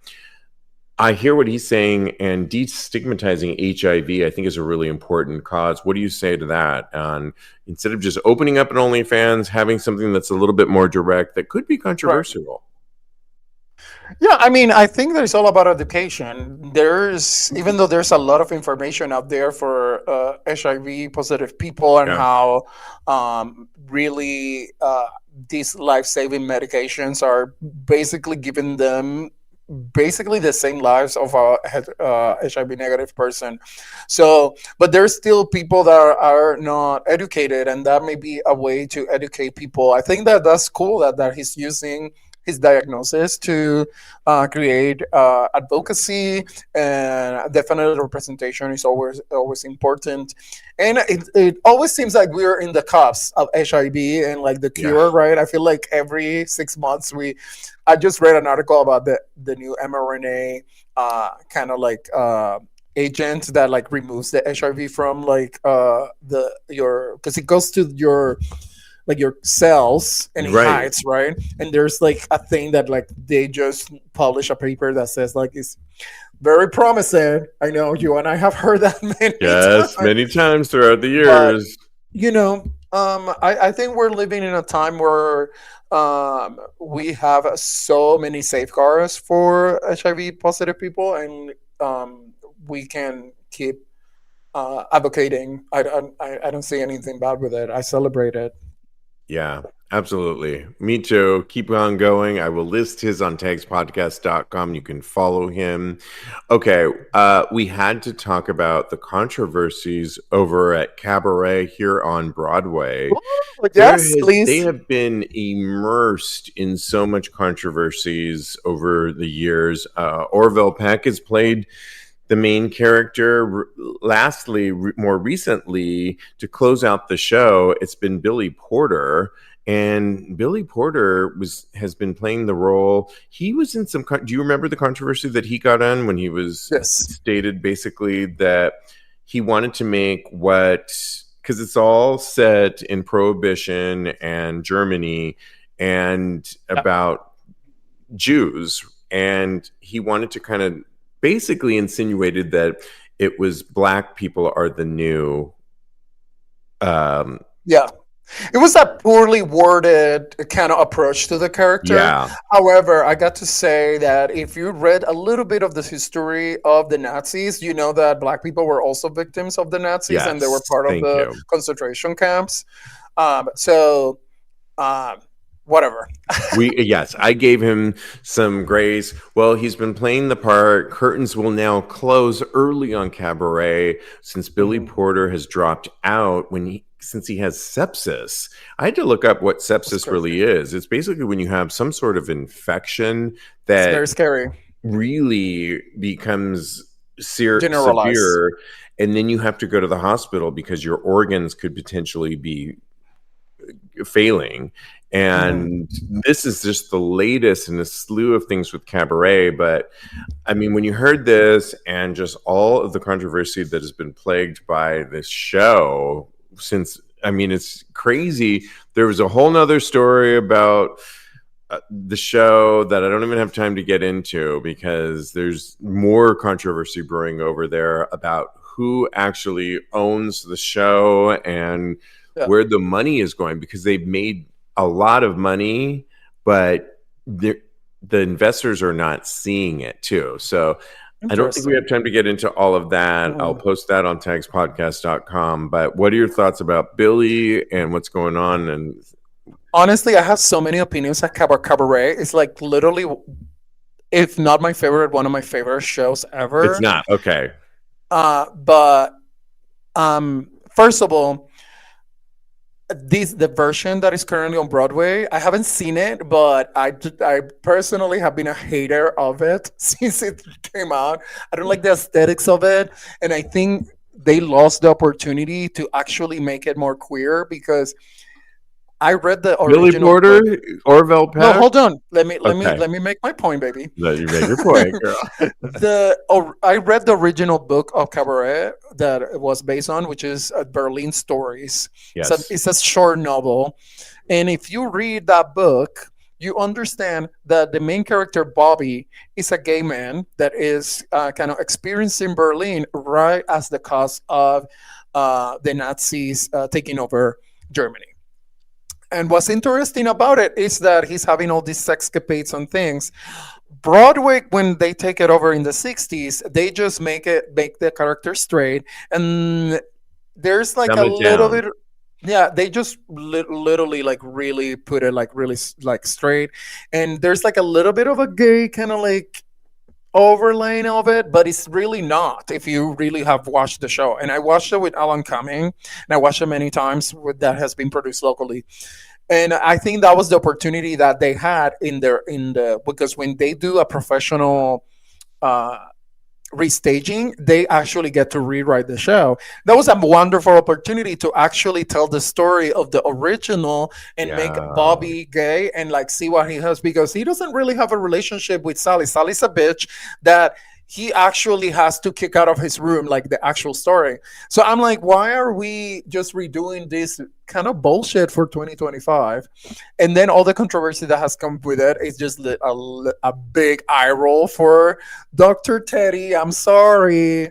I hear what he's saying, and destigmatizing HIV, I think, is a really important cause. What do you say to that? Instead of just opening up an OnlyFans, having something that's a little bit more direct that could be controversial. Yeah, I mean, I think that it's all about education. Even though there's a lot of information out there for HIV positive people and how really these life-saving medications are basically giving them basically the same lives of a HIV negative person. So, but there's still people that are not educated, and that may be a way to educate people. I think that that's cool that he's using his diagnosis to create advocacy, and definitely representation is always important. And it always seems like we're in the cusp of HIV and like the cure, right? I feel like every 6 months I just read an article about the new mRNA kind of like agent that like removes the HIV from like because it goes to your cells and it hides, right? And there's like a thing that like they just publish a paper that says like it's very promising. I know you and I have heard that many times throughout the years. But, I think we're living in a time where we have so many safeguards for HIV positive people, and we can keep advocating. I don't see anything bad with it. I celebrate it. Yeah, absolutely. Me too. Keep on going. I will list his on tagspodcast.com. You can follow him. Okay, we had to talk about the controversies over at Cabaret here on Broadway. Ooh, yes, please. They have been immersed in so much controversies over the years. Orville Peck has played the main character. Lastly, more recently, to close out the show, it's been Billy Porter. And Billy Porter has been playing the role. He was in some. Do you remember the controversy that he got on when he was stated basically that he wanted to make because it's all set in Prohibition and Germany and about Jews, and he wanted to kind of basically insinuated that it was black people are the new. It was a poorly worded kind of approach to the character. Yeah. However, I got to say that if you read a little bit of the history of the Nazis, you know that black people were also victims of the Nazis, and they were part of the concentration camps. Whatever. Yes, I gave him some grace. Well, he's been playing the part. Curtains will now close early on Cabaret since Billy Porter has dropped out since he has sepsis. I had to look up what sepsis really is. It's basically when you have some sort of infection that it's very scary. Really becomes severe, and then you have to go to the hospital because your organs could potentially be failing. And this is just the latest in a slew of things with Cabaret. But I mean, when you heard this and just all of the controversy that has been plagued by this show it's crazy. There was a whole nother story about the show that I don't even have time to get into because there's more controversy brewing over there about who actually owns the show and where the money is going, because they've made a lot of money, but the investors are not seeing it too. So I don't think we have time to get into all of that. I'll post that on tagspodcast.com. But what are your thoughts about Billy and what's going on? And honestly, I have so many opinions at Cabaret. It's like literally, if not my favorite, one of my favorite shows ever. It's not. Okay. But first of all, the version that is currently on Broadway, I haven't seen it, but I personally have been a hater of it since it came out. I don't like the aesthetics of it, and I think they lost the opportunity to actually make it more queer, because I read the original Billy Porter, book. Orville Peck. No, hold on. Let me make my point, baby. Let you make your point, girl. I read the original book of Cabaret that it was based on, which is Berlin Stories. Yes. So it's a short novel, and if you read that book, you understand that the main character Bobby is a gay man that is kind of experiencing Berlin right as the cause of the Nazis taking over Germany. And what's interesting about it is that he's having all these sexcapades and things. Broadway, when they take it over in the 60s, they just make the character straight. And there's like a little bit... Yeah, they just literally like really put it like really like straight. And there's like a little bit of a gay kind of like overlaying of it, but it's really not if you really have watched the show. And I watched it with Alan Cumming, and I watched it many times that has been produced locally. And I think that was the opportunity that they had because when they do a professional restaging, they actually get to rewrite the show. That was a wonderful opportunity to actually tell the story of the original and make Bobby gay and like see what he has, because he doesn't really have a relationship with Sally. Sally's a bitch that he actually has to kick out of his room, like the actual story. So I'm like, why are we just redoing this kind of bullshit for 2025? And then all the controversy that has come with it is just a big eye roll for Dr. Teddy. I'm sorry.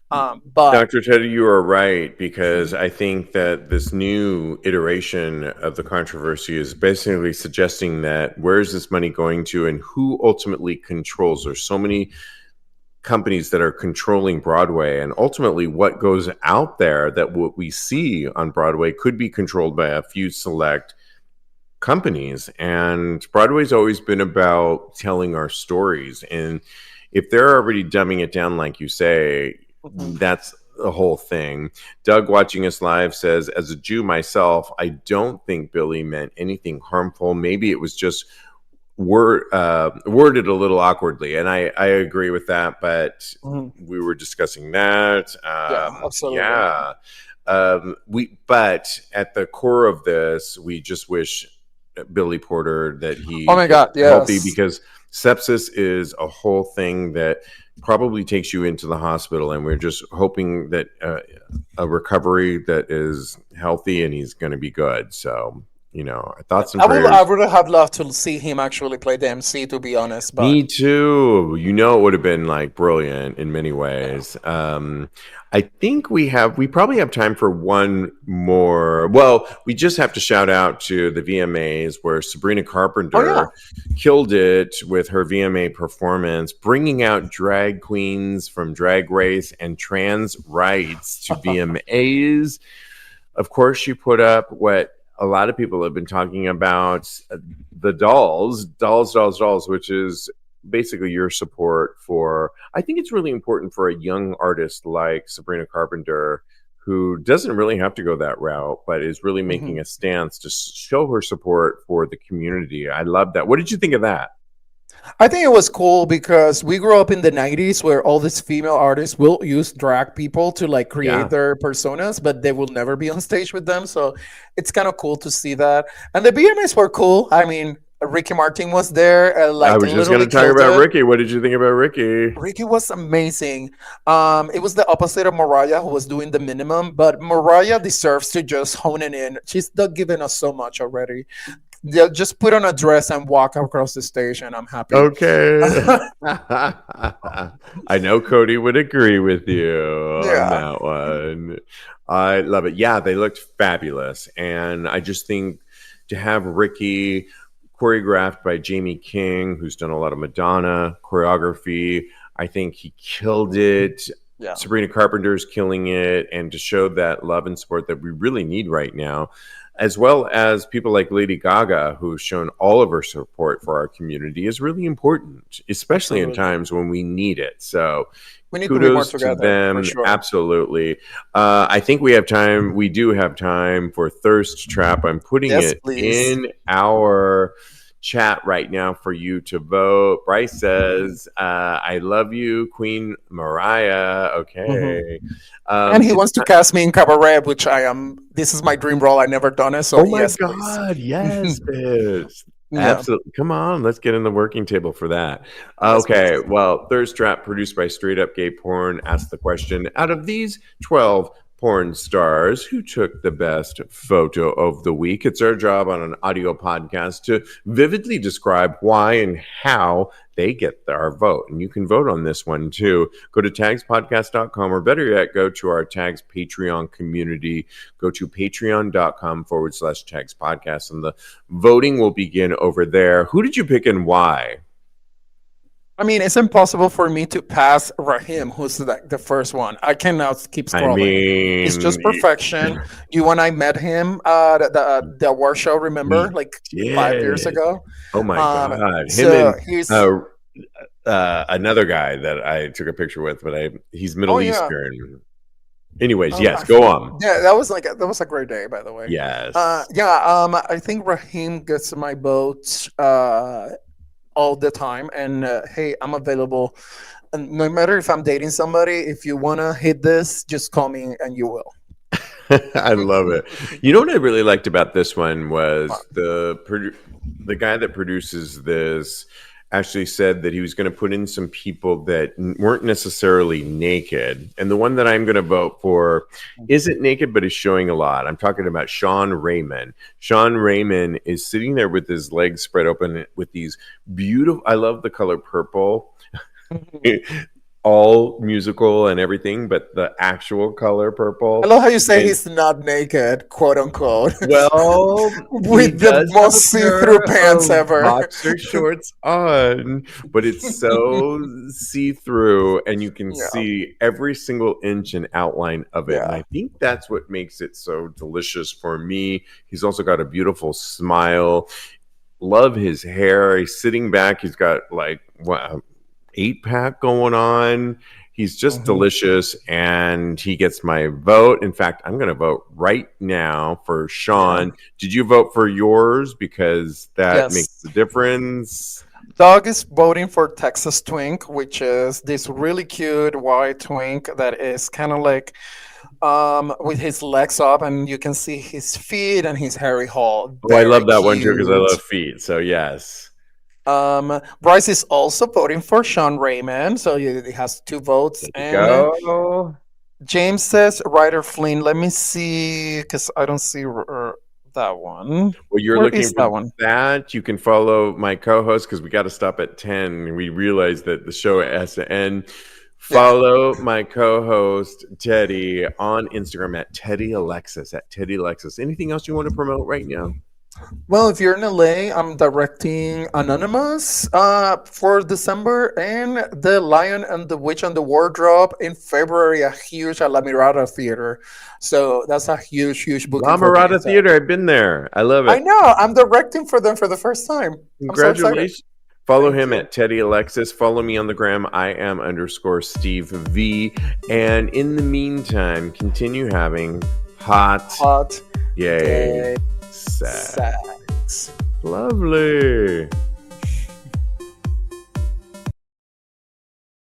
But Dr. Teddy, you are right, because I think that this new iteration of the controversy is basically suggesting that where's this money going to and who ultimately controls. There's so many companies that are controlling Broadway, and ultimately what goes out there, that what we see on Broadway could be controlled by a few select companies. And Broadway's always been about telling our stories, and if they're already dumbing it down like you say, that's the whole thing. Doug, watching us live, says, as a Jew myself, I don't think Billy meant anything harmful. Maybe it was just worded a little awkwardly, and I agree with that. But we were discussing that. Yeah, absolutely. Yeah, but at the core of this, we just wish Billy Porter that he Oh my is God, healthy, yes. because sepsis is a whole thing that probably takes you into the hospital, and we're just hoping that a recovery that is healthy and he's going to be good. So, thoughts and I prayers. would have loved to see him actually play the MC, to be honest, but Me too. It would have been like brilliant in many ways. I think we probably have time for one more. Well, we just have to shout out to the VMAs, where Sabrina Carpenter killed it with her VMA performance, bringing out drag queens from Drag Race and trans rights to VMAs. Of course, she put up what a lot of people have been talking about, the dolls, which is basically your support for. I think it's really important for a young artist like Sabrina Carpenter, who doesn't really have to go that route, but is really making a stance to show her support for the community. I love that. What did you think of that? I think it was cool because we grew up in the 90s where all these female artists will use drag people to like create their personas, but they will never be on stage with them. So it's kind of cool to see that. And the BMAs were cool. I mean, Ricky Martin was there. I was just going to talk about Ricky. What did you think about Ricky? Ricky was amazing. It was the opposite of Mariah, who was doing the minimum, but Mariah deserves to just hone it in. She's not giving us so much already. Just put on a dress and walk across the stage, and I'm happy. Okay. I know Cody would agree with you on that one. I love it. Yeah, they looked fabulous. And I just think to have Ricky choreographed by Jamie King, who's done a lot of Madonna choreography, I think he killed it. Yeah. Sabrina Carpenter's killing it. And to show that love and support that we really need right now, as well as people like Lady Gaga, who's shown all of her support for our community, is really important, especially in times when we need it. So we need kudos to be more together, to them. for sure. Absolutely. I think we have time. We do have time for Thirst Trap. I'm putting it in our chat right now for you to vote. Bryce says, I love you, Queen Mariah. Okay. And he wants to cast me in Cabaret, which I am. This is my dream role. I've never done it. So, my God. Please. Yes, bitch. Absolutely. Come on. Let's get in the working table for that. Okay. Well, Thirst Trap, produced by Straight Up Gay Porn, asked the question, out of these 12 porn stars, who took the best photo of the week? It's our job on an audio podcast to vividly describe why and how they get our vote. And you can vote on this one too. Go to tagspodcast.com, or better yet, go to our Tags Patreon community. Go to patreon.com/tagspodcast, and the voting will begin over there. Who did you pick and why? I mean, it's impossible for me to pass Raheem, who's like the first one. I cannot keep scrolling. I mean, it's just perfection. You and I met him at the award show, remember? Like 5 years ago. Oh my God. So he's another guy that I took a picture with, but he's Middle Eastern. Anyways, yes, go on. Yeah, that was a great day, by the way. Yes. I think Raheem gets my vote all the time, and hey, I'm available, and no matter if I'm dating somebody, if you want to hit this, just call me and you will. I love it. You know what I really liked about this one was the guy that produces this actually said that he was going to put in some people that weren't necessarily naked, and the one that I'm going to vote for isn't naked but is showing a lot. I'm talking about Sean Raymond. Sean Raymond is sitting there with his legs spread open with these beautiful, I love the color purple, all musical and everything, but the actual color purple. I love how you say he's not naked, quote unquote. Well, with the most see-through pants ever. Boxer shorts on, but it's so see-through, and you can see every single inch and outline of it. Yeah. And I think that's what makes it so delicious for me. He's also got a beautiful smile. Love his hair. He's sitting back. He's got like 8-pack going on. He's just delicious, and he gets my vote. In fact, I'm going to vote right now for Sean. Did you vote for yours? Because that makes the difference. Doug is voting for Texas Twink, which is this really cute white twink that is kind of like with his legs up, and you can see his feet and his hairy haul. Oh, I love that one too because I love feet. So yes. Bryce is also voting for Sean Raymond, so he has 2 votes. Go. James says Ryder Flynn. Let me see, because I don't see that one. Well, you're looking for that. You can follow my co-host because we got to stop at 10. We realize that the show has to end. Follow my co-host Teddy on Instagram at Teddy Alexis. Anything else you want to promote right now? Well, if you're in LA, I'm directing Anonymous for December, and The Lion and the Witch and the Wardrobe in February, a huge at La Mirada Theater. So that's a huge booking. La Mirada Theater, I've been there. I love it. I know. I'm directing for them for the first time. Congratulations. Follow him at Teddy Alexis. Follow me on the gram. I am _Steve V. And in the meantime, continue having hot, yay. Sex. Lovely.